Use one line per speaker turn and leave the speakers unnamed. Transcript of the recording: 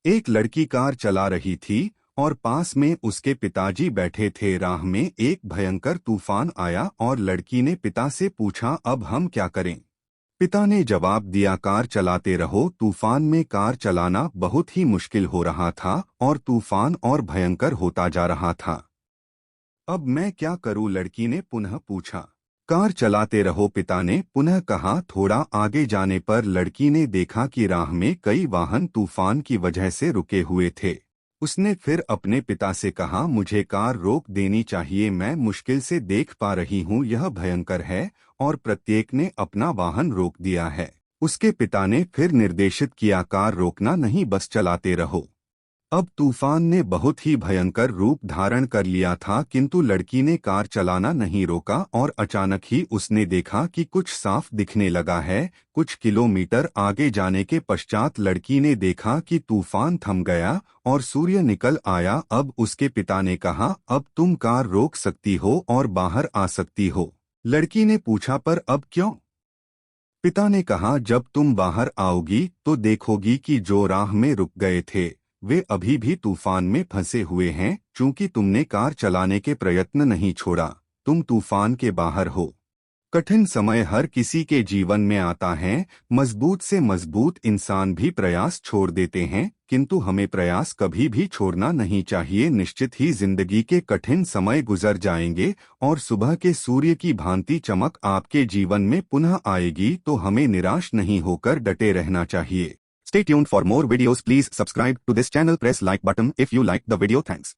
एक लड़की कार चला रही थी और पास में उसके पिताजी बैठे थे। राह में एक भयंकर तूफान आया और लड़की ने पिता से पूछा, अब हम क्या करें? पिता ने जवाब दिया, कार चलाते रहो। तूफान में कार चलाना बहुत ही मुश्किल हो रहा था और तूफान और भयंकर होता जा रहा था। अब मैं क्या करूं? लड़की ने पुनः पूछा। कार चलाते रहो, पिता ने पुनः कहा। थोड़ा आगे जाने पर लड़की ने देखा कि राह में कई वाहन तूफान की वजह से रुके हुए थे। उसने फिर अपने पिता से कहा, मुझे कार रोक देनी चाहिए, मैं मुश्किल से देख पा रही हूँ, यह भयंकर है। और प्रत्येक ने अपना वाहन रोक दिया है। उसके पिता ने फिर निर्देशित किया, कार रोकना नहीं, बस चलाते रहो। अब तूफान ने बहुत ही भयंकर रूप धारण कर लिया था, किंतु लड़की ने कार चलाना नहीं रोका और अचानक ही उसने देखा कि कुछ साफ दिखने लगा है। कुछ किलोमीटर आगे जाने के पश्चात लड़की ने देखा कि तूफान थम गया और सूर्य निकल आया। अब उसके पिता ने कहा, अब तुम कार रोक सकती हो और बाहर आ सकती हो। लड़की ने पूछा, पर अब क्यों? पिता ने कहा, जब तुम बाहर आओगी तो देखोगी कि जो राह में रुक गए थे वे अभी भी तूफान में फंसे हुए हैं। चूंकि तुमने कार चलाने के प्रयत्न नहीं छोड़ा, तुम तूफान के बाहर हो। कठिन समय हर किसी के जीवन में आता है। मजबूत से मजबूत इंसान भी प्रयास छोड़ देते हैं, किंतु हमें प्रयास कभी भी छोड़ना नहीं चाहिए। निश्चित ही जिंदगी के कठिन समय गुजर जाएंगे और सुबह के सूर्य की भांति चमक आपके जीवन में पुनः आएगी, तो हमें निराश नहीं होकर डटे रहना चाहिए। Stay tuned for more videos. Please subscribe to this channel. Press like button if you like the video. Thanks.